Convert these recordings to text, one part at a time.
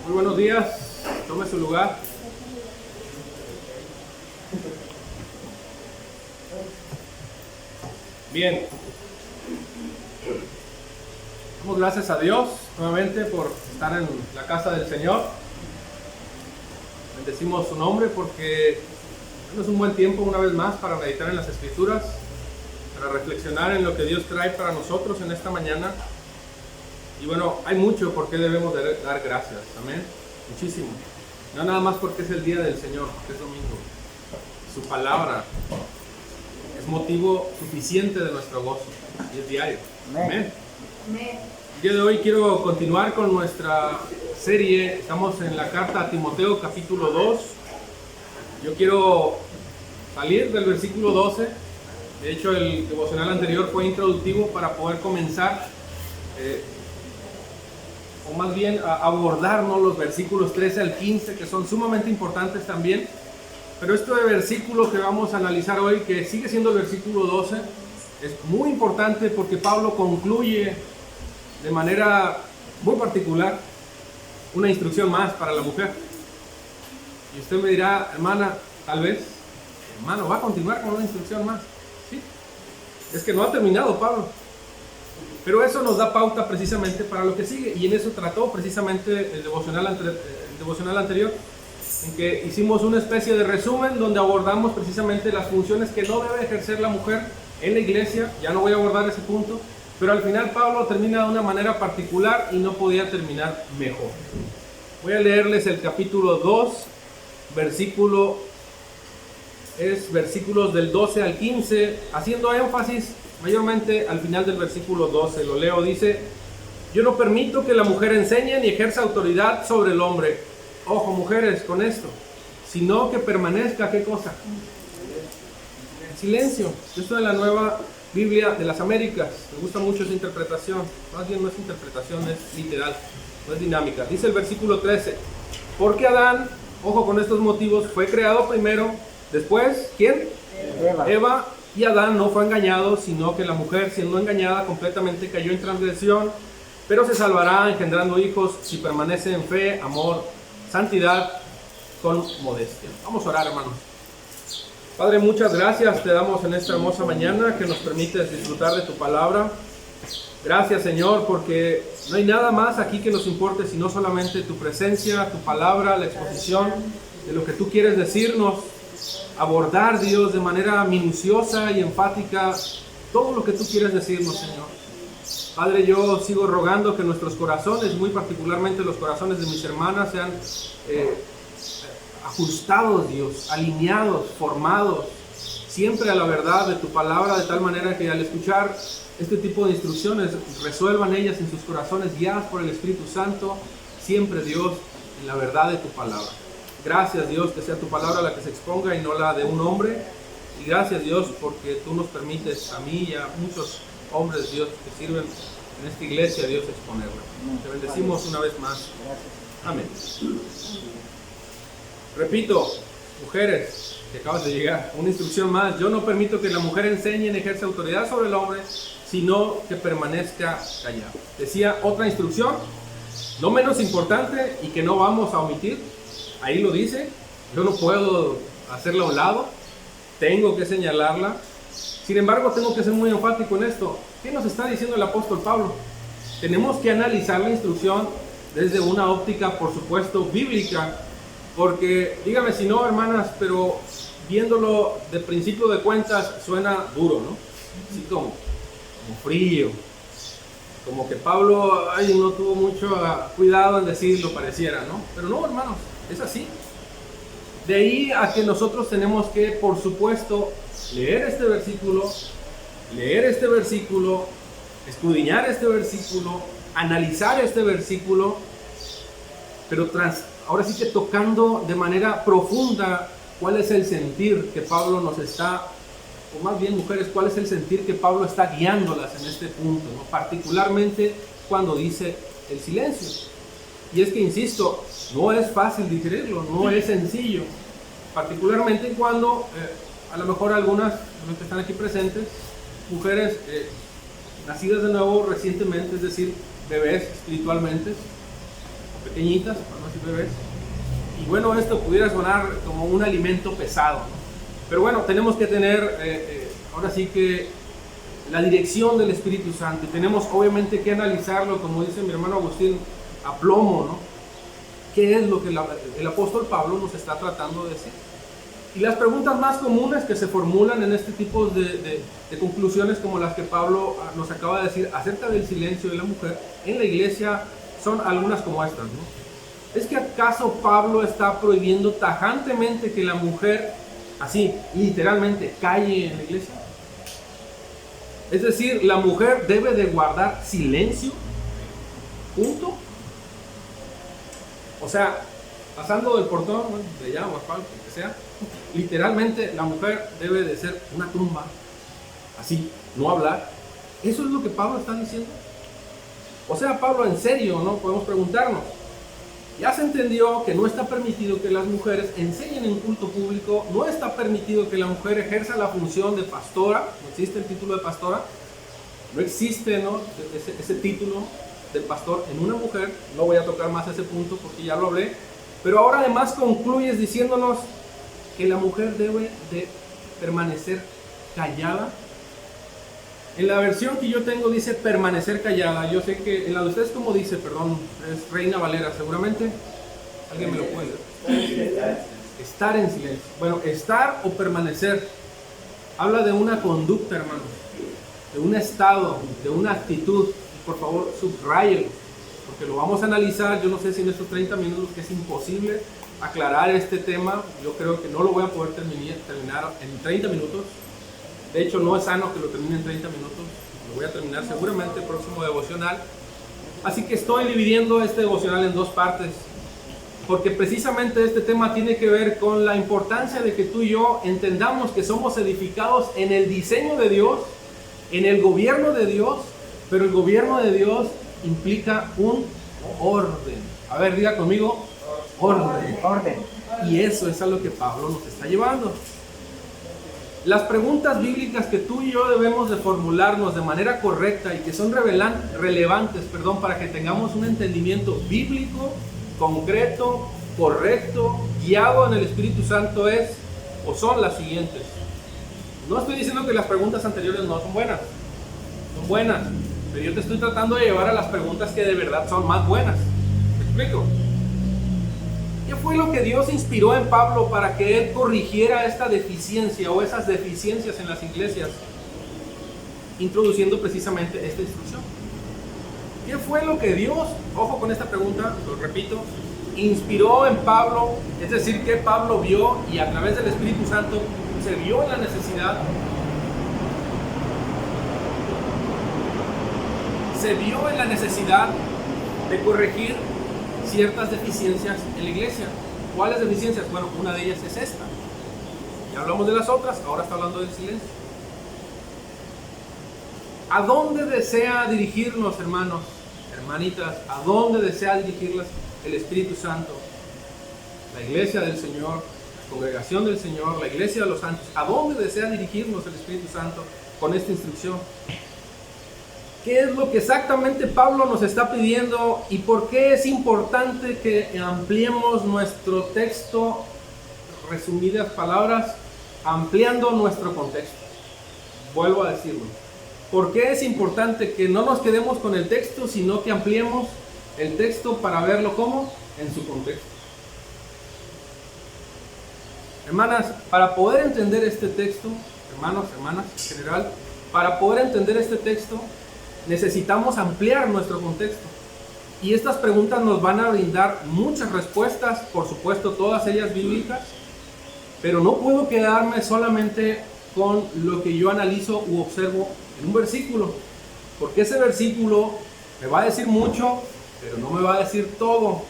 Muy buenos días, tome su lugar. Bien, damos gracias a Dios nuevamente por estar en la casa del Señor. Bendecimos su nombre porque es un buen tiempo una vez más para meditar en las Escrituras, para reflexionar en lo que Dios trae para nosotros en esta mañana. Y bueno, hay mucho por qué debemos de dar gracias, amén, muchísimo. No nada más porque es el día del Señor, porque es domingo. Su palabra es motivo suficiente de nuestro gozo y es diario, amén. Amén. El día de hoy quiero continuar con nuestra serie. Estamos en la carta a Timoteo capítulo 2. Yo quiero salir del versículo 12. De hecho, el devocional anterior fue introductivo para poder comenzar o más bien abordarnos los versículos 13 al 15, que son sumamente importantes también. Pero este versículo que vamos a analizar hoy, que sigue siendo el versículo 12, es muy importante porque Pablo concluye de manera muy particular una instrucción más para la mujer. Y usted me dirá, hermana, tal vez, hermano, va a continuar con una instrucción más. ¿Sí? Es que no ha terminado Pablo. Pero eso nos da pauta precisamente para lo que sigue, y en eso trató precisamente el devocional anterior, en que hicimos una especie de resumen donde abordamos precisamente las funciones que no debe ejercer la mujer en la iglesia. Ya no voy a abordar ese punto, pero al final Pablo termina de una manera particular y no podía terminar mejor. Voy a leerles el capítulo 2, versículos del 12 al 15, haciendo énfasis mayormente al final del versículo 12. Lo leo, dice: yo no permito que la mujer enseñe ni ejerza autoridad sobre el hombre. Ojo, mujeres, con esto, sino que permanezca, ¿qué cosa? En silencio. Esto de la Nueva Biblia de las Américas, me gusta mucho esa interpretación. Más bien no es interpretación, es literal, no es dinámica. Dice el versículo 13: porque Adán, ojo con estos motivos, fue creado primero, después, ¿quién? Eva. Y Adán no fue engañado, sino que la mujer, siendo engañada completamente, cayó en transgresión, pero se salvará engendrando hijos si permanece en fe, amor, santidad, con modestia. Vamos a orar, hermanos. Padre, muchas gracias te damos en esta hermosa mañana que nos permites disfrutar de tu palabra. Gracias, Señor, porque no hay nada más aquí que nos importe sino solamente tu presencia, tu palabra, la exposición de lo que tú quieres decirnos. Abordar, Dios, de manera minuciosa y enfática todo lo que tú quieres decirnos, Señor. Padre, yo sigo rogando que nuestros corazones, muy particularmente los corazones de mis hermanas, sean ajustados, Dios, alineados, formados siempre a la verdad de tu palabra, de tal manera que al escuchar este tipo de instrucciones resuelvan ellas en sus corazones, guiadas por el Espíritu Santo, siempre, Dios, en la verdad de tu palabra. Gracias, Dios, que sea tu palabra la que se exponga y no la de un hombre. Y gracias, Dios, porque tú nos permites a mí y a muchos hombres, Dios, que sirven en esta iglesia, Dios, exponerla. Te bendecimos una vez más. Amén. Repito, mujeres que acabas de llegar, una instrucción más: yo no permito que la mujer enseñe ni ejerza autoridad sobre el hombre, sino que permanezca callada. Decía otra instrucción, no menos importante y que no vamos a omitir. Ahí lo dice, yo no puedo hacerla a un lado, tengo que señalarla. Sin embargo, tengo que ser muy enfático en esto. ¿Qué nos está diciendo el apóstol Pablo? Tenemos que analizar la instrucción desde una óptica, por supuesto, bíblica, porque, dígame si no, hermanas, pero viéndolo de principio de cuentas suena duro, ¿no? Así como frío, como que Pablo no tuvo mucho cuidado en decirlo, pareciera, ¿no? Pero no, hermanos, es así. De ahí a que nosotros tenemos que, por supuesto, leer este versículo, escudriñar este versículo, analizar este versículo, pero ahora sí que tocando de manera profunda cuál es el sentir que Pablo nos está, o más bien, mujeres, cuál es el sentir que Pablo está guiándolas en este punto, ¿no? Particularmente cuando dice el silencio. Y es que, insisto, no es fácil digerirlo, no es sencillo, particularmente cuando a lo mejor algunas de los que están aquí presentes, mujeres nacidas de nuevo recientemente, es decir, bebés espiritualmente, pequeñitas, para no decir bebés. Y bueno, esto pudiera sonar como un alimento pesado, ¿no? Pero bueno, tenemos que tener ahora sí que la dirección del Espíritu Santo, y tenemos obviamente que analizarlo, como dice mi hermano Agustín, a plomo, ¿no? ¿Qué es lo que el apóstol Pablo nos está tratando de decir? Y las preguntas más comunes que se formulan en este tipo de conclusiones, como las que Pablo nos acaba de decir acerca del silencio de la mujer en la iglesia, son algunas como estas, ¿no? ¿Es que acaso Pablo está prohibiendo tajantemente que la mujer, así, literalmente, calle en la iglesia? Es decir, la mujer debe de guardar silencio, punto. O sea, pasando del portón, bueno, de allá o asfalto, lo que sea, literalmente la mujer debe de ser una tumba, así, no hablar. ¿Eso es lo que Pablo está diciendo? O sea, Pablo, en serio, ¿no? Podemos preguntarnos. Ya se entendió que no está permitido que las mujeres enseñen en culto público, no está permitido que la mujer ejerza la función de pastora, no existe el título de pastora, no existe, ¿no? ese título de pastor en una mujer. No voy a tocar más ese punto porque ya lo hablé, pero ahora además concluyes diciéndonos que la mujer debe de permanecer callada. En la versión que yo tengo dice permanecer callada. Yo sé que en la de ustedes, como dice, perdón, es Reina Valera, seguramente alguien me lo puede leer. Estar en silencio. Bueno, estar o permanecer habla de una conducta, hermanos, de un estado, de una actitud. Y por favor, subráyelo, porque lo vamos a analizar. Yo no sé si en estos 30 minutos, que es imposible aclarar este tema, yo creo que no lo voy a poder terminar en 30 minutos. De hecho, no es sano que lo termine en 30 minutos. Lo voy a terminar seguramente el próximo devocional. Así que estoy dividiendo este devocional en dos partes, porque precisamente este tema tiene que ver con la importancia de que tú y yo entendamos que somos edificados en el diseño de Dios, en el gobierno de Dios, pero el gobierno de Dios implica un orden. A ver, diga conmigo, orden. Y eso es a lo que Pablo nos está llevando. Las preguntas bíblicas que tú y yo debemos de formularnos de manera correcta y que son relevantes, para que tengamos un entendimiento bíblico, concreto, correcto, guiado en el Espíritu Santo son las siguientes. No estoy diciendo que las preguntas anteriores no son buenas, pero yo te estoy tratando de llevar a las preguntas que de verdad son más buenas. ¿Me explico? ¿Qué fue lo que Dios inspiró en Pablo para que él corrigiera esta deficiencia o esas deficiencias en las iglesias, introduciendo precisamente esta instrucción? ¿Qué fue lo que Dios, ojo con esta pregunta, lo repito, inspiró en Pablo? Es decir, que Pablo vio y a través del Espíritu Santo se vio en la necesidad de corregir ciertas deficiencias en la iglesia. ¿Cuáles deficiencias? Bueno, una de ellas es esta. Ya hablamos de las otras, ahora está hablando del silencio. ¿A dónde desea dirigirnos, hermanos, hermanitas? ¿A dónde desea dirigirlas el Espíritu Santo? La iglesia del Señor, la congregación del Señor, la iglesia de los santos. ¿A dónde desea dirigirnos el Espíritu Santo con esta instrucción? ¿Qué es lo que exactamente Pablo nos está pidiendo y por qué es importante que ampliemos nuestro texto? Resumidas palabras, ampliando nuestro contexto. Vuelvo a decirlo. ¿Por qué es importante que no nos quedemos con el texto, sino que ampliemos el texto para verlo como en su contexto? Hermanas, para poder entender este texto, hermanos, hermanas, en general, para poder entender este texto, necesitamos ampliar nuestro contexto. Y estas preguntas nos van a brindar muchas respuestas, por supuesto, todas ellas bíblicas, pero no puedo quedarme solamente con lo que yo analizo u observo en un versículo, porque ese versículo me va a decir mucho, pero no me va a decir todo.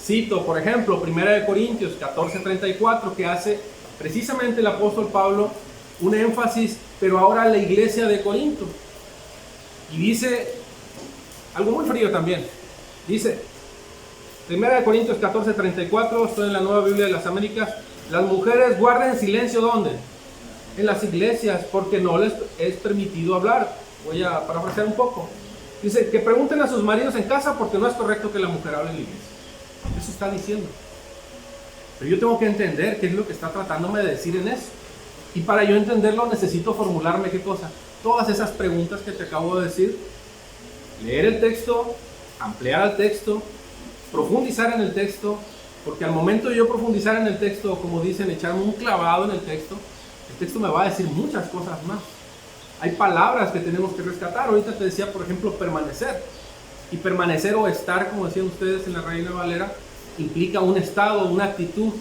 Cito, por ejemplo, 1 Corintios 14:34, que hace precisamente el apóstol Pablo un énfasis, pero ahora a la iglesia de Corinto. Y dice algo muy frío también. Dice, 1 Corintios 14:34, estoy en la Nueva Biblia de las Américas: las mujeres guarden silencio, ¿dónde? En las iglesias, porque no les es permitido hablar. Voy a parafrasear un poco. Dice, que pregunten a sus maridos en casa porque no es correcto que la mujer hable en la iglesia. Eso está diciendo. Pero yo tengo que entender qué es lo que está tratándome de decir en eso. Y para yo entenderlo necesito formularme qué cosa. Todas esas preguntas que te acabo de decir. Leer el texto, ampliar el texto, profundizar en el texto. Porque al momento de yo profundizar en el texto, como dicen, echarme un clavado en el texto me va a decir muchas cosas más. Hay palabras que tenemos que rescatar. Ahorita te decía, por ejemplo, permanecer. Y permanecer o estar, como decían ustedes en la Reina Valera, implica un estado, una actitud.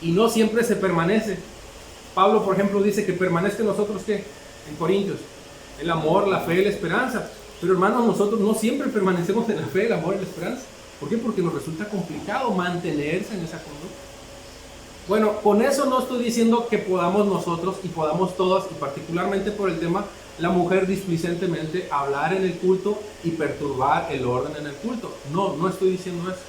Y no siempre se permanece. Pablo, por ejemplo, dice que permanezca en nosotros, ¿qué? En Corintios. El amor, la fe y la esperanza. Pero hermanos, nosotros no siempre permanecemos en la fe, el amor y la esperanza. ¿Por qué? Porque nos resulta complicado mantenerse en esa conducta. Bueno, con eso no estoy diciendo que podamos nosotros y podamos todas, y particularmente por el tema, la mujer displicentemente hablar en el culto y perturbar el orden en el culto. No, no estoy diciendo eso.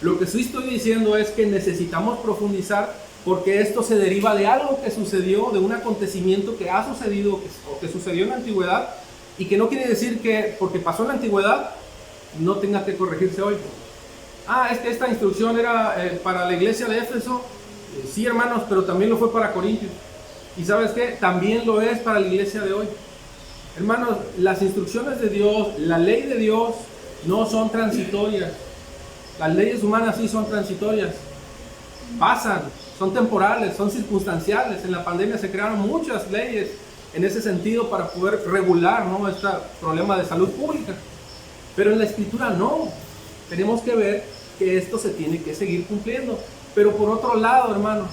Lo que sí estoy diciendo es que necesitamos profundizar porque esto se deriva de algo que sucedió, de un acontecimiento que ha sucedido o que sucedió en la antigüedad y que no quiere decir que porque pasó en la antigüedad no tenga que corregirse hoy. Es que esta instrucción era para la iglesia de Éfeso. Sí, hermanos, pero también lo fue para Corintios. ¿Y sabes qué? También lo es para la iglesia de hoy. Hermanos, las instrucciones de Dios, la ley de Dios no son transitorias. Las leyes humanas sí son transitorias. Pasan, son temporales, son circunstanciales. En la pandemia se crearon muchas leyes en ese sentido para poder regular, ¿no?, este problema de salud pública. Pero en la Escritura no. Tenemos que ver que esto se tiene que seguir cumpliendo. Pero por otro lado, hermanos,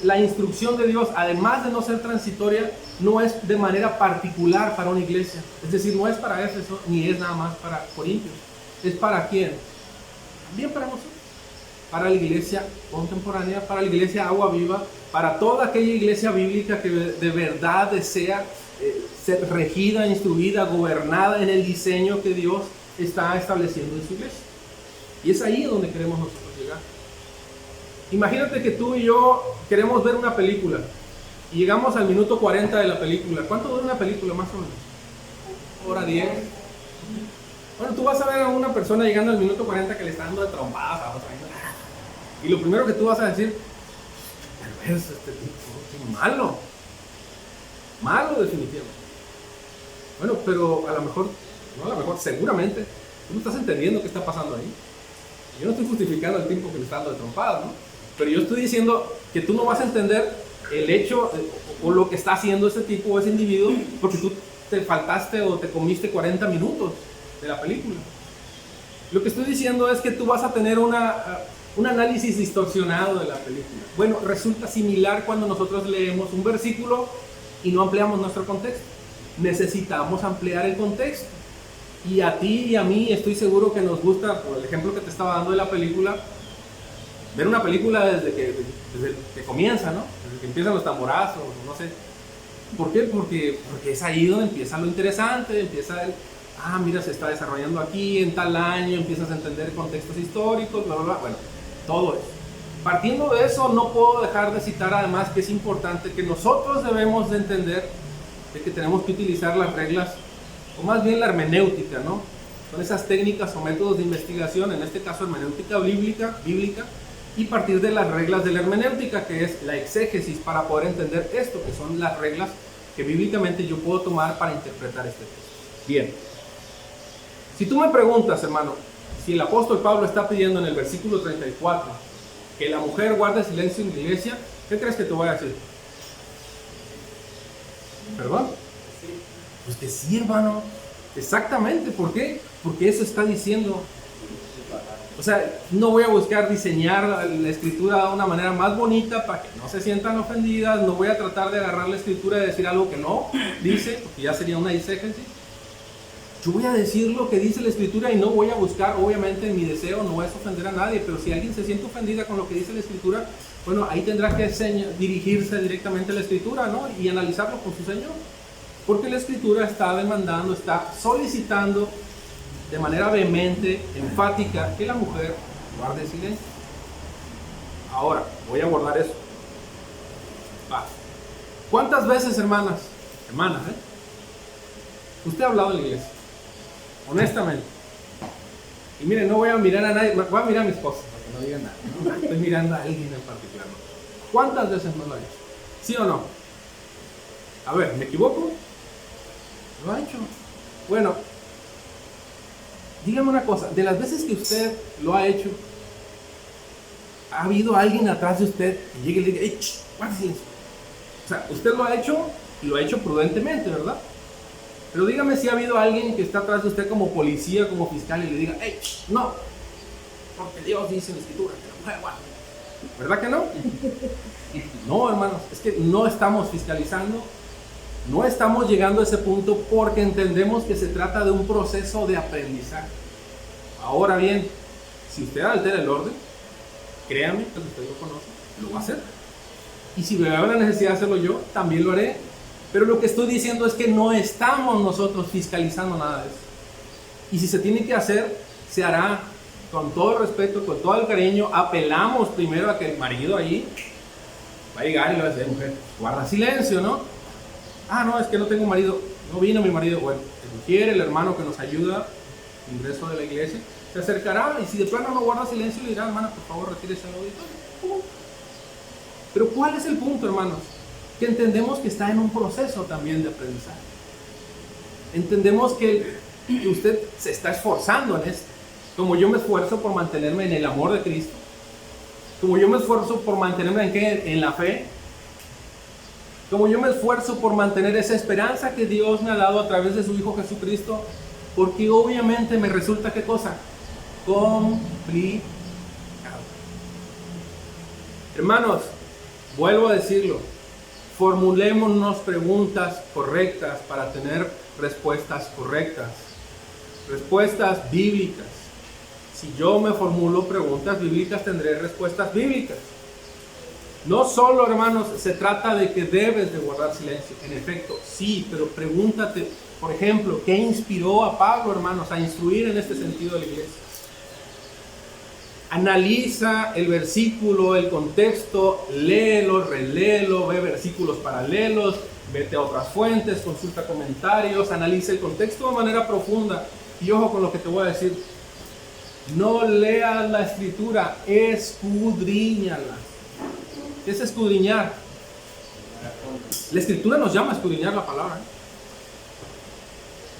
la instrucción de Dios, además de no ser transitoria, no es de manera particular para una iglesia. Es decir, no es para Éfeso, ni es nada más para Corintios. ¿Es para quién? También para nosotros. Para la iglesia contemporánea, para la iglesia Agua Viva, para toda aquella iglesia bíblica que de verdad desea ser regida, instruida, gobernada en el diseño que Dios está estableciendo en su iglesia. Y es ahí donde queremos nosotros llegar. Imagínate que tú y yo queremos ver una película y llegamos al minuto 40 de la película. ¿Cuánto dura una película más o menos? ¿Hora 10? Bueno, tú vas a ver a una persona llegando al minuto 40 que le está dando de trompadas a otra. Y lo primero que tú vas a decir, perverso este tipo, qué malo. Malo definitivamente. Bueno, pero a lo mejor, no a lo mejor, seguramente, tú no estás entendiendo qué está pasando ahí. Yo no estoy justificando el tipo que le está dando de trompadas, ¿no? Pero yo estoy diciendo que tú no vas a entender el hecho o lo que está haciendo ese tipo o ese individuo porque tú te faltaste o te comiste 40 minutos de la película. Lo que estoy diciendo es que tú vas a tener un análisis distorsionado de la película. Bueno, resulta similar cuando nosotros leemos un versículo y no ampliamos nuestro contexto. Necesitamos ampliar el contexto. Y a ti y a mí estoy seguro que nos gusta, por el ejemplo que te estaba dando de la película, ver una película desde que comienza, ¿no? Desde que empiezan los tamborazos, no sé. ¿Por qué? Porque es ahí donde empieza lo interesante, empieza mira, se está desarrollando aquí, en tal año, empiezas a entender contextos históricos, bla, bla, bla. Bueno, todo eso. Partiendo de eso, no puedo dejar de citar además que es importante que nosotros debemos de entender de que tenemos que utilizar las reglas, o más bien la hermenéutica, ¿no? Son esas técnicas o métodos de investigación, en este caso hermenéutica bíblica, y partir de las reglas de la hermenéutica, que es la exégesis, para poder entender esto, que son las reglas que bíblicamente yo puedo tomar para interpretar este texto. Bien. Si tú me preguntas, hermano, si el apóstol Pablo está pidiendo en el versículo 34 que la mujer guarde silencio en la iglesia, ¿qué crees que te voy a decir? ¿Perdón? Pues que sí, hermano. Exactamente. ¿Por qué? Porque eso está diciendo. O sea, no voy a buscar diseñar la escritura de una manera más bonita para que no se sientan ofendidas. No voy a tratar de agarrar la escritura y decir algo que no dice, porque ya sería una exégesis. Yo voy a decir lo que dice la escritura y no voy a buscar, obviamente mi deseo no es ofender a nadie, pero si alguien se siente ofendida con lo que dice la escritura, bueno, ahí tendrá que dirigirse directamente a la escritura, ¿no? Y analizarlo con su Señor. Porque la escritura está demandando, está solicitando de manera vehemente, enfática, que la mujer guarde silencio. Ahora, voy a abordar eso. ¿Cuántas veces, hermanas, usted ha hablado en la iglesia? honestamente. Y miren, no voy a mirar a nadie, voy a mirar a mi esposa, para que no digan nada. ¿No? Estoy mirando a alguien en particular. ¿Cuántas veces no lo ha hecho? ¿Sí o no? A ver, ¿me equivoco? Lo ha hecho. Bueno, dígame una cosa, de las veces que usted lo ha hecho, ¿ha habido alguien atrás de usted que llegue y le diga, ¡hey, guarda silencio! O sea, usted lo ha hecho y lo ha hecho prudentemente, ¿verdad? Pero dígame si ha habido alguien que está atrás de usted como policía, como fiscal y le diga, ¡hey, no! Porque Dios dice en la Escritura que la mujer guarda. ¿Verdad que no? No, hermanos, es que no estamos fiscalizando, no estamos llegando a ese punto porque entendemos que se trata de un proceso de aprendizaje. Ahora bien, si usted altera el orden, créame que usted lo conoce, lo va a hacer. Y si veo la necesidad de hacerlo yo, también lo haré. Pero lo que estoy diciendo es que no estamos nosotros fiscalizando nada de eso. Y si se tiene que hacer, se hará con todo el respeto, con todo el cariño. Apelamos primero a que el marido ahí va a llegar y le va a decir, mujer, guarda silencio, ¿no? Ah, no, es que no tengo marido. No vino mi marido. Bueno, si quiere, el hermano que nos ayuda, ingreso de la iglesia, se acercará y si de plano no guarda silencio, le dirá, hermana, por favor, retírese al auditorio. Pero ¿cuál es el punto, hermanos? Que entendemos que está en un proceso también de aprendizaje. Entendemos que usted se está esforzando en esto. Como yo me esfuerzo por mantenerme en el amor de Cristo. Como yo me esfuerzo por mantenerme en la fe. Como yo me esfuerzo por mantener esa esperanza que Dios me ha dado a través de su Hijo Jesucristo. Porque obviamente me resulta, ¿qué cosa? Complicado. Hermanos, vuelvo a decirlo. Formulémonos preguntas correctas para tener respuestas correctas. Respuestas bíblicas. Si yo me formulo preguntas bíblicas, tendré respuestas bíblicas. No solo, hermanos, se trata de que debes de guardar silencio. En efecto, sí, pero pregúntate, por ejemplo, ¿qué inspiró a Pablo, hermanos, a instruir en este sentido a la iglesia? Analiza el versículo, el contexto, léelo, reléelo, ve versículos paralelos, vete a otras fuentes, consulta comentarios, analiza el contexto de manera profunda. Y ojo con lo que te voy a decir, no leas la Escritura, escudriñala. ¿Qué es escudriñar? La Escritura nos llama a escudriñar la palabra.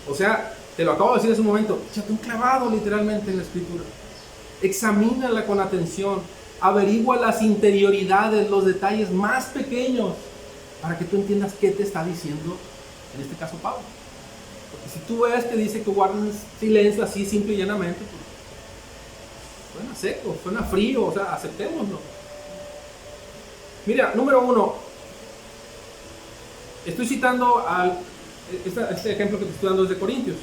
O sea, te lo acabo de decir hace un momento, échate un clavado literalmente en la Escritura. Examínala con atención, averigua las interioridades, los detalles más pequeños, para que tú entiendas qué te está diciendo, en este caso Pablo. Porque si tú ves que dice que guardes silencio así simple y llanamente, pues, suena seco, suena frío, o sea, aceptémoslo. Mira, número uno, estoy citando este ejemplo que te estoy dando es de Corintios.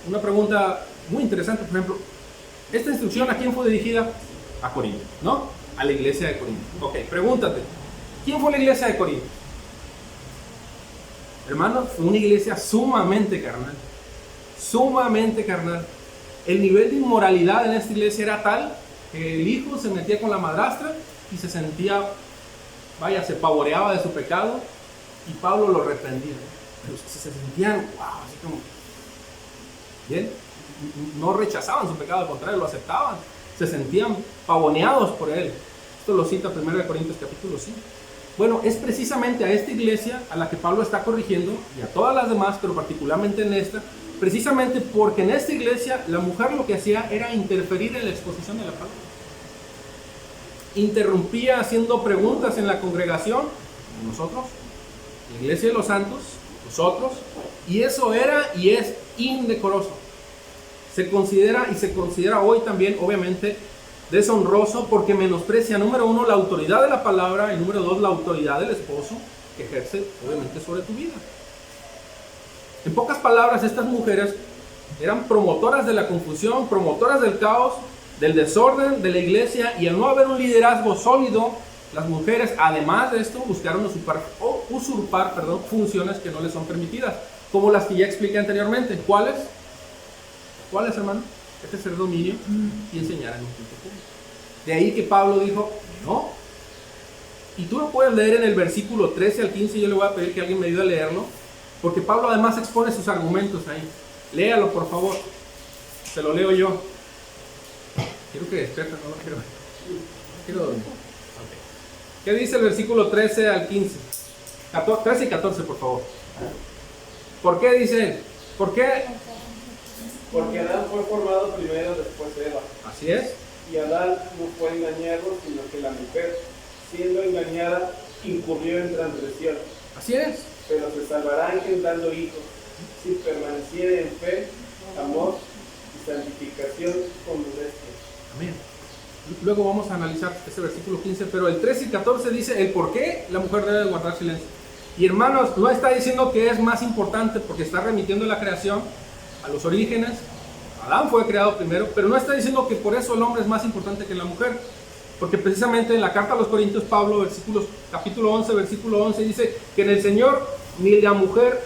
Una pregunta muy interesante, por ejemplo, esta instrucción ¿a quién fue dirigida? A Corinto, ¿no? A la iglesia de Corinto. Ok, pregúntate, ¿quién fue la iglesia de Corinto? Hermanos, fue una iglesia sumamente carnal. Sumamente carnal. El nivel de inmoralidad en esta iglesia era tal que el hijo se metía con la madrastra y se sentía, vaya, se pavoreaba de su pecado y Pablo lo reprendía. Pero se sentían, wow, así como, bien, no rechazaban su pecado, al contrario, lo aceptaban, se sentían pavoneados por él. Esto lo cita 1 Corintios capítulo 5. Bueno, es precisamente a esta iglesia a la que Pablo está corrigiendo, y a todas las demás, pero particularmente en esta, precisamente porque en esta iglesia la mujer lo que hacía era interferir en la exposición de la palabra. Interrumpía haciendo preguntas en la congregación, nosotros, la iglesia de los santos, nosotros, y eso era y es indecoroso. Se considera y se considera hoy también, obviamente, deshonroso porque menosprecia, número uno, la autoridad de la palabra y número dos, la autoridad del esposo que ejerce, obviamente, sobre tu vida. En pocas palabras, estas mujeres eran promotoras de la confusión, promotoras del caos, del desorden de la iglesia, y al no haber un liderazgo sólido, las mujeres, además de esto, buscaron usurpar funciones que no les son permitidas, como las que ya expliqué anteriormente. ¿Cuáles? ¿Cuáles, hermano? Ejercer dominio y enseñar en un culto público. De ahí que Pablo dijo, no. Y tú lo puedes leer en el versículo 13 al 15, yo le voy a pedir que alguien me ayude a leerlo, porque Pablo además expone sus argumentos ahí. Léalo, por favor. Se lo leo yo. Quiero que despierten, no lo quiero. Quiero dormir. Okay. ¿Qué dice el versículo 13 al 15? 13 y 14, por favor. ¿Por qué dice él? ¿Por qué? Porque Adán fue formado primero, después Eva. Así es. Y Adán no fue engañado, sino que la mujer, siendo engañada, incurrió en transgresión. Así es. Pero se salvará engendrando hijos, si permaneciere en fe, amor y santificación con modestia. Amén. Luego vamos a analizar ese versículo 15, pero el 13 y 14 dice el por qué la mujer debe guardar silencio. Y hermanos, no está diciendo que es más importante porque está remitiendo la creación a los orígenes. Adán fue creado primero, pero no está diciendo que por eso el hombre es más importante que la mujer. Porque precisamente en la carta a los Corintios, Pablo, capítulo 11, versículo 11, dice que en el Señor ni la mujer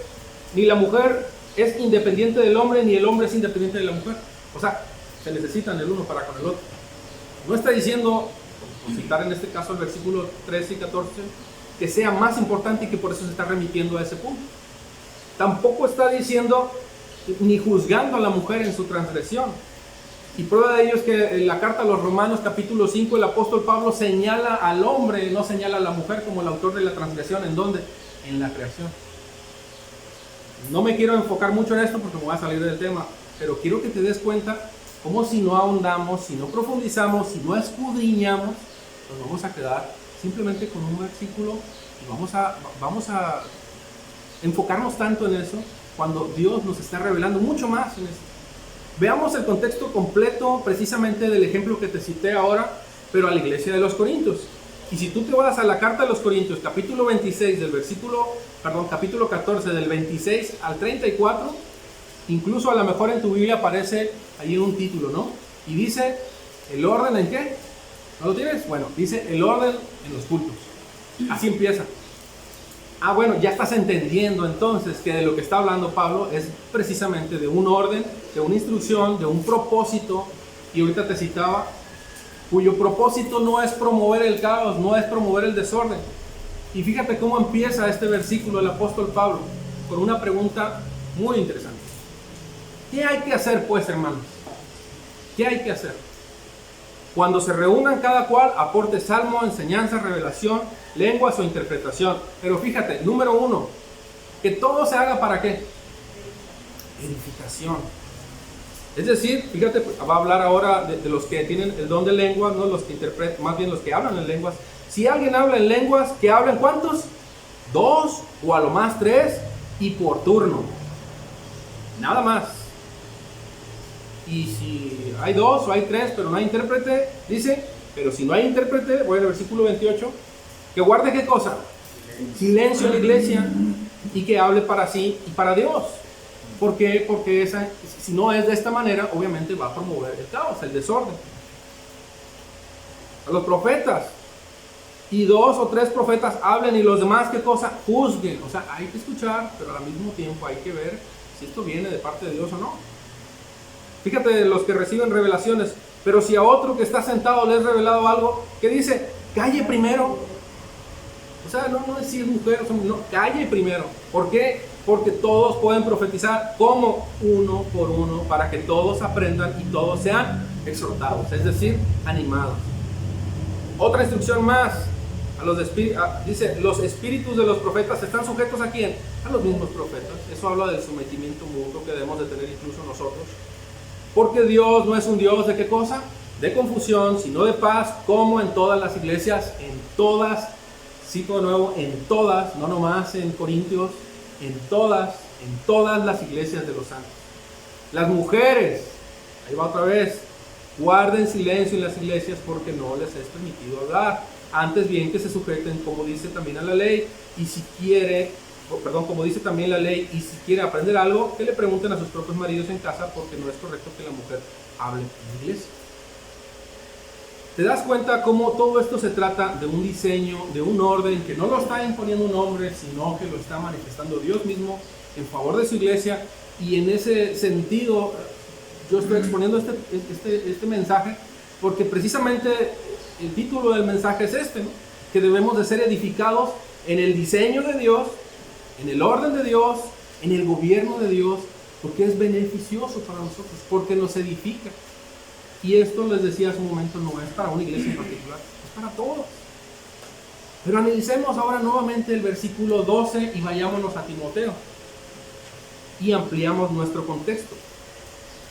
es independiente del hombre, ni el hombre es independiente de la mujer. O sea, se necesitan el uno para con el otro. No está diciendo, por citar en este caso el versículo 13 y 14, que sea más importante y que por eso se está remitiendo a ese punto. Tampoco está diciendo ni juzgando a la mujer en su transgresión. Y prueba de ello es que en la carta a los Romanos capítulo 5 el apóstol Pablo señala al hombre, no señala a la mujer como el autor de la transgresión. ¿En dónde? En la creación. No me quiero enfocar mucho en esto porque me voy a salir del tema, pero quiero que te des cuenta cómo si no ahondamos, si no profundizamos, si no escudriñamos, nos vamos a quedar simplemente con un versículo y vamos a enfocarnos tanto en eso cuando Dios nos está revelando mucho más en eso. Veamos el contexto completo precisamente del ejemplo que te cité ahora, pero a la iglesia de los Corintios. Y si tú te vas a la carta de los Corintios, capítulo 14 del 26 al 34, incluso a lo mejor en tu Biblia aparece ahí un título, ¿no? Y dice, ¿el orden en qué? ¿No lo tienes? Bueno, dice el orden en los cultos. Así empieza. Bueno, ya estás entendiendo entonces que de lo que está hablando Pablo es precisamente de un orden, de una instrucción, de un propósito. Y ahorita te citaba, cuyo propósito no es promover el caos, no es promover el desorden. Y fíjate cómo empieza este versículo el apóstol Pablo, con una pregunta muy interesante. ¿Qué hay que hacer pues, hermanos? ¿Qué hay que hacer? Cuando se reúnan cada cual aporte salmo, enseñanza, revelación, lenguas o interpretación. Pero fíjate, número 1, que todo se haga ¿para qué? Edificación. Es decir, fíjate, va a hablar ahora de los que tienen el don de lenguas, no los que interpretan, más bien los que hablan en lenguas. Si alguien habla en lenguas, ¿que hablen cuántos? 2 o a lo más 3 y por turno. Nada más. Y si hay 2 o hay 3, pero no hay intérprete, dice, pero si no hay intérprete, voy al versículo 28, que guarde ¿qué cosa? Silencio en la iglesia y que hable para sí y para Dios. ¿Por qué? Porque si no es de esta manera, obviamente va a promover el caos, el desorden. A los profetas, y 2 o 3 profetas hablen y los demás ¿qué cosa? Juzguen. O sea, hay que escuchar, pero al mismo tiempo hay que ver si esto viene de parte de Dios o no. Fíjate los que reciben revelaciones, pero si a otro que está sentado le es revelado algo, ¿qué dice? Calle primero. O sea, no es si es mujer, no, calle primero. ¿Por qué? Porque todos pueden profetizar como uno por uno para que todos aprendan y todos sean exhortados, es decir, animados. Otra instrucción más, dice, los espíritus de los profetas están sujetos ¿a quién? A los mismos profetas. Eso habla del sometimiento mutuo que debemos de tener incluso nosotros. Porque Dios no es un Dios de ¿qué cosa? De confusión, sino de paz, como en todas las iglesias, en todas, cito de nuevo, en todas, no nomás en Corintios, en todas las iglesias de los santos. Las mujeres, ahí va otra vez, guarden silencio en las iglesias porque no les es permitido hablar. Antes bien que se sujeten, como dice también a la ley, y si quiere, como dice también la ley, y si quiere aprender algo, que le pregunten a sus propios maridos en casa, porque no es correcto que la mujer hable en la iglesia. ¿Te das cuenta cómo todo esto se trata de un diseño, de un orden, que no lo está imponiendo un hombre, sino que lo está manifestando Dios mismo en favor de su iglesia? Y en ese sentido, yo estoy exponiendo este mensaje, porque precisamente el título del mensaje es ¿no? Que debemos de ser edificados en el diseño de Dios, en el orden de Dios, en el gobierno de Dios, porque es beneficioso para nosotros, porque nos edifica. Y esto, les decía hace un momento, no es para una iglesia en particular, es para todos. Pero analicemos ahora nuevamente el versículo 12 y vayámonos a Timoteo. Y ampliamos nuestro contexto.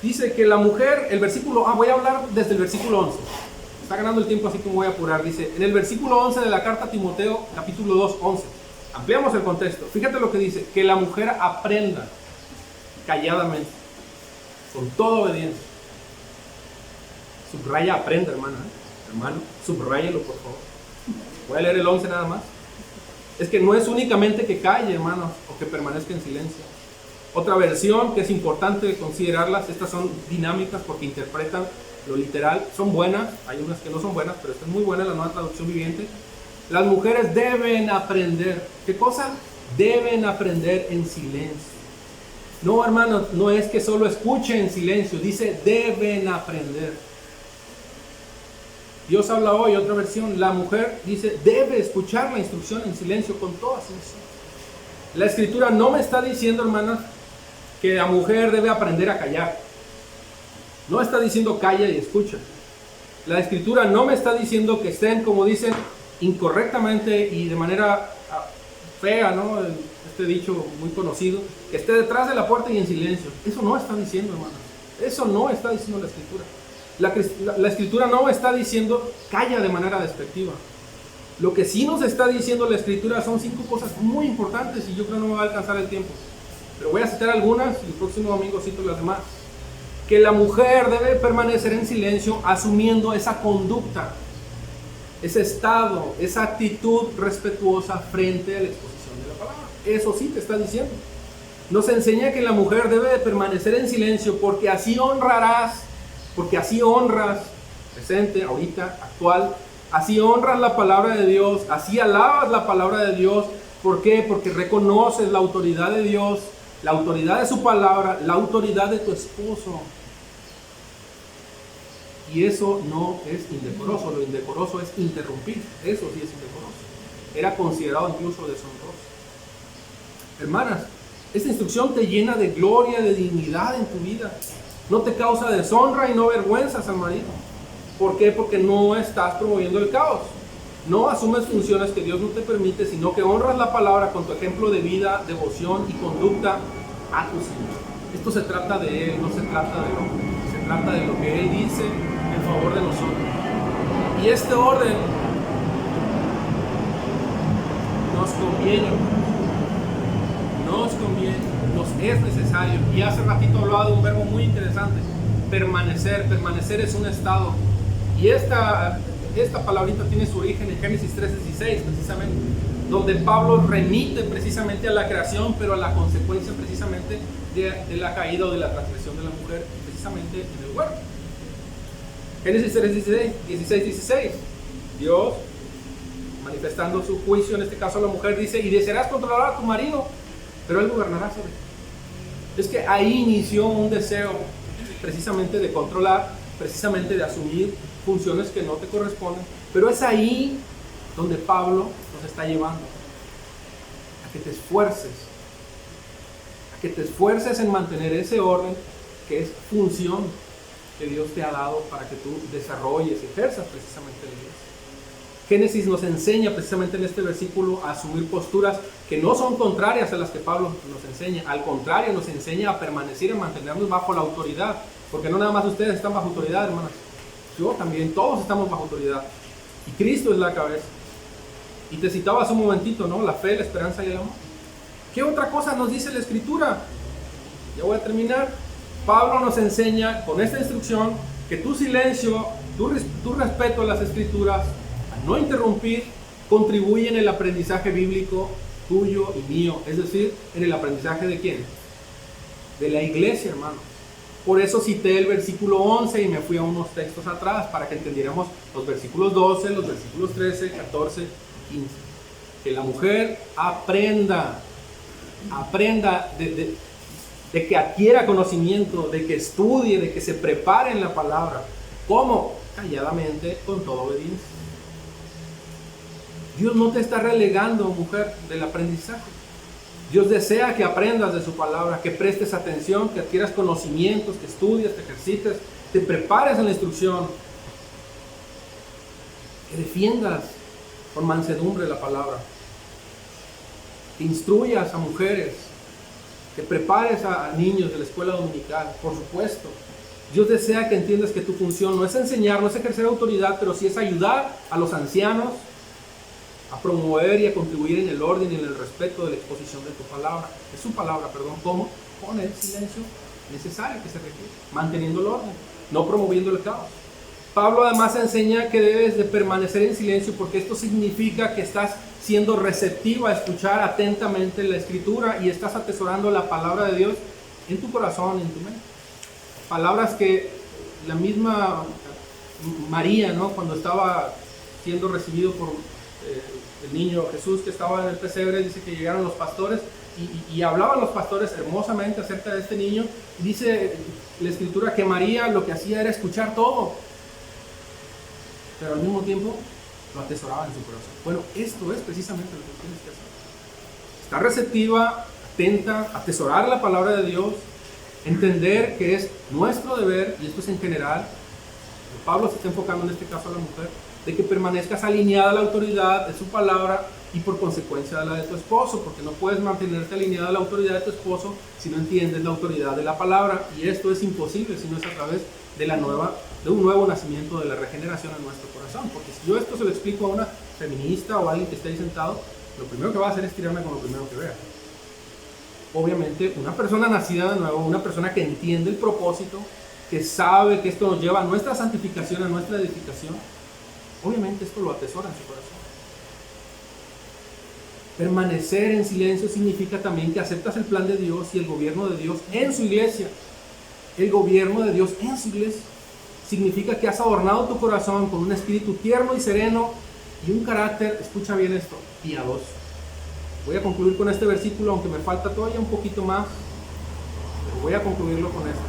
Dice que la mujer, el versículo, voy a hablar desde el versículo 11. Está ganando el tiempo, así que me voy a apurar. Dice, en el versículo 11 de la carta a Timoteo, capítulo 2, 11. Ampliamos el contexto. Fíjate lo que dice, que la mujer aprenda calladamente, con toda obediencia. Subraya, aprenda, hermana. Hermano, subráyelo, por favor. Voy a leer el 11 nada más. Es que no es únicamente que calle, hermanos, o que permanezca en silencio. Otra versión que es importante considerarlas, estas son dinámicas porque interpretan lo literal, son buenas, hay unas que no son buenas, pero esta es muy buena, la Nueva Traducción Viviente. Las mujeres deben aprender, ¿qué cosa? Deben aprender en silencio. No, hermanos, no es que solo escuchen en silencio, dice deben aprender. Dios habla hoy, otra versión, la mujer dice debe escuchar la instrucción en silencio con toda silencio. La Escritura no me está diciendo, hermanas, que la mujer debe aprender a callar. No está diciendo calla y escucha. La Escritura no me está diciendo que estén, como dicen, incorrectamente y de manera fea, ¿no? Este dicho muy conocido, que esté detrás de la puerta y en silencio. Eso no está diciendo, hermanas. Eso no está diciendo la Escritura. La Escritura no está diciendo calla de manera despectiva. Lo que sí nos está diciendo la Escritura son 5 cosas muy importantes y yo creo que no me va a alcanzar el tiempo. Pero voy a citar algunas y el próximo domingo cito las demás. Que la mujer debe permanecer en silencio asumiendo esa conducta, ese estado, esa actitud respetuosa frente a la exposición de la palabra. Eso sí te está diciendo. Nos enseña que la mujer debe de permanecer en silencio porque así honras, presente, ahorita, actual, así honras la palabra de Dios, así alabas la palabra de Dios. ¿Por qué? Porque reconoces la autoridad de Dios, la autoridad de su palabra, la autoridad de tu esposo. Y eso no es indecoroso, lo indecoroso es interrumpir, eso sí es indecoroso. Era considerado incluso deshonroso. Hermanas, esta instrucción te llena de gloria, de dignidad en tu vida. No te causa deshonra y no vergüenzas al marido. ¿Por qué? Porque no estás promoviendo el caos. No asumes funciones que Dios no te permite, sino que honras la palabra con tu ejemplo de vida, devoción y conducta a tu Señor. Esto se trata de Él, no se trata del hombre. Se trata de lo que Él dice en favor de nosotros. Y este orden nos conviene, nos es necesario. Y hace ratito hablaba de un verbo muy interesante, permanecer. Permanecer es un estado. Y esta palabrita tiene su origen en Génesis 3:16, precisamente, donde Pablo remite precisamente a la creación, pero a la consecuencia precisamente de la caída o de la transgresión de la mujer, precisamente en el huerto. Génesis 3:16, Dios, manifestando su juicio, en este caso a la mujer, dice, y desearás controlar a tu marido, pero él gobernará sobre ti. Es que ahí inició un deseo precisamente de controlar, precisamente de asumir funciones que no te corresponden, pero es ahí donde Pablo nos está llevando a que te esfuerces en mantener ese orden que es función que Dios te ha dado para que tú desarrolles y ejerzas precisamente la iglesia. Génesis nos enseña precisamente en este versículo a asumir posturas que no son contrarias a las que Pablo nos enseña. Al contrario, nos enseña a permanecer y mantenernos bajo la autoridad, porque no nada más ustedes están bajo autoridad, hermanas. Yo también, todos estamos bajo autoridad. Y Cristo es la cabeza. Y te citaba hace un momentito, ¿no? La fe, la esperanza y el amor. ¿Qué otra cosa nos dice la Escritura? Ya voy a terminar. Pablo nos enseña con esta instrucción que tu silencio, tu respeto a las Escrituras, a no interrumpir, contribuye en el aprendizaje bíblico tuyo y mío. Es decir, en el aprendizaje ¿de quién? De la iglesia, hermano. Por eso cité el versículo 11 y me fui a unos textos atrás para que entendiéramos los versículos 12, los versículos 13, 14 y 15. Que la mujer aprenda de que adquiera conocimiento, de que estudie, de que se prepare en la palabra. ¿Cómo? Calladamente, con toda obediencia. Dios no te está relegando, mujer, del aprendizaje. Dios desea que aprendas de su palabra, que prestes atención, que adquieras conocimientos, que estudies, te ejercites, te prepares en la instrucción, que defiendas con mansedumbre la palabra, que instruyas a mujeres, que prepares a niños de la escuela dominical, por supuesto. Dios desea que entiendas que tu función no es enseñar, no es ejercer autoridad, pero sí es ayudar a los ancianos a promover y a contribuir en el orden y en el respeto de la exposición de tu palabra. Es su palabra, perdón. ¿Cómo? Con el silencio necesario que se requiere, manteniendo el orden, no promoviendo el caos. Pablo además enseña que debes de permanecer en silencio porque esto significa que estás siendo receptivo a escuchar atentamente la Escritura y estás atesorando la palabra de Dios en tu corazón, en tu mente. Palabras que la misma María, ¿no?, cuando estaba siendo recibido por el niño Jesús que estaba en el pesebre, dice que llegaron los pastores y hablaban los pastores hermosamente acerca de este niño. Y dice la Escritura que María lo que hacía era escuchar todo, pero al mismo tiempo lo atesoraba en su corazón. Bueno, esto es precisamente lo que tienes que hacer. Estar receptiva, atenta, atesorar la palabra de Dios, entender que es nuestro deber, y esto es en general, Pablo se está enfocando en este caso a la mujer, de que permanezcas alineada a la autoridad de su palabra y por consecuencia a la de tu esposo, porque no puedes mantenerte alineada a la autoridad de tu esposo si no entiendes la autoridad de la palabra, y esto es imposible si no es a través de un nuevo nacimiento, de la regeneración en nuestro corazón. Porque si yo esto se lo explico a una feminista o a alguien que esté ahí sentado, lo primero que va a hacer es tirarme con lo primero que vea. Obviamente, una persona nacida de nuevo, una persona que entiende el propósito, que sabe que esto nos lleva a nuestra santificación, a nuestra edificación, obviamente esto lo atesora en su corazón. Permanecer en silencio significa también que aceptas el plan de Dios y el gobierno de Dios en su iglesia. El gobierno de Dios en su iglesia significa que has adornado tu corazón con un espíritu tierno y sereno y un carácter, escucha bien esto, piadoso. Voy a concluir con este versículo, aunque me falta todavía un poquito más, pero voy a concluirlo con esto.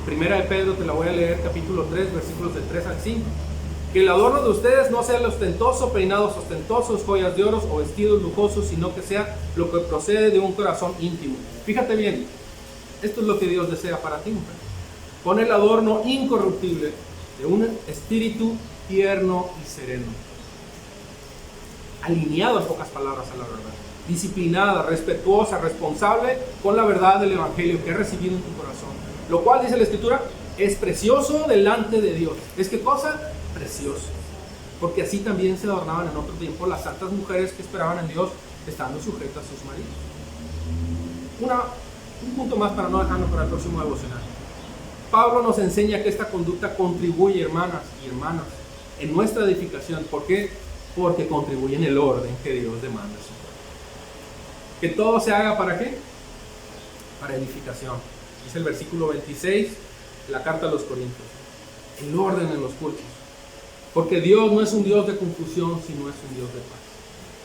Primera de Pedro, te la voy a leer, capítulo 3, versículos del 3 al 5. Que el adorno de ustedes no sea el ostentoso, peinados ostentosos, joyas de oro o vestidos lujosos, sino que sea lo que procede de un corazón íntimo. Fíjate bien, esto es lo que Dios desea para ti, mujer. Pon el adorno incorruptible de un espíritu tierno y sereno. Alineado, en pocas palabras, a la verdad. Disciplinada, respetuosa, responsable con la verdad del Evangelio que has recibido en tu corazón. Lo cual, dice la Escritura, es precioso delante de Dios. ¿Es qué cosa? Precioso. Porque así también se adornaban en otro tiempo las santas mujeres que esperaban en Dios, estando sujetas a sus maridos. Un punto más para no dejarlo para el próximo devocional. Pablo nos enseña que esta conducta contribuye, hermanas y hermanos, en nuestra edificación. ¿Por qué? Porque contribuye en el orden que Dios demanda. Que todo se haga ¿para qué? Para edificación. Dice el versículo 26 de la carta a los Corintios. El orden en los cultos. Porque Dios no es un Dios de confusión, sino es un Dios de paz.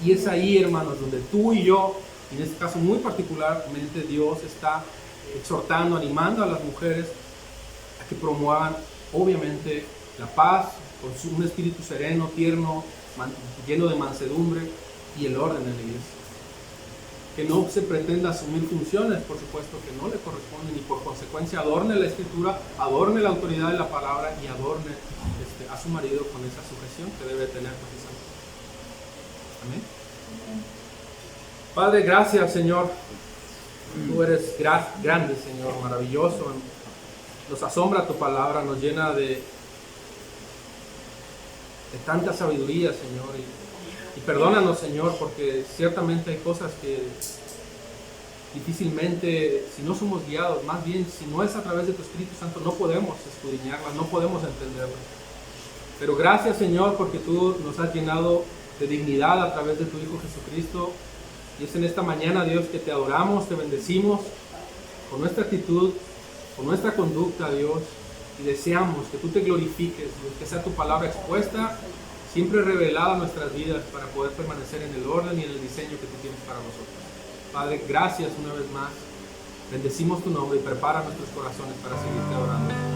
Y es ahí, hermanos, donde tú y yo, en este caso muy particularmente, Dios está exhortando, animando a las mujeres a que promuevan, obviamente, la paz, con un espíritu sereno, tierno, lleno de mansedumbre y el orden en la iglesia. Que no se pretenda asumir funciones, por supuesto, que no le corresponden, y por consecuencia adorne la Escritura, adorne la autoridad de la palabra y adorne a su marido con esa sujeción que debe tener precisamente. Amén. Padre, gracias, Señor. Tú eres grande, Señor, maravilloso. Nos asombra tu palabra, nos llena de tanta sabiduría, Señor. Y perdónanos, Señor, porque ciertamente hay cosas que difícilmente, si no somos guiados, más bien si no es a través de tu Espíritu Santo, no podemos escudriñarlas, no podemos entenderlas. Pero gracias, Señor, porque tú nos has llenado de dignidad a través de tu Hijo Jesucristo. Y es en esta mañana, Dios, que te adoramos, te bendecimos con nuestra actitud, con nuestra conducta, Dios. Y deseamos que tú te glorifiques, Dios, que sea tu palabra expuesta, siempre revelada a nuestras vidas para poder permanecer en el orden y en el diseño que tú tienes para nosotros. Padre, gracias una vez más. Bendecimos tu nombre y prepara nuestros corazones para seguirte adorando.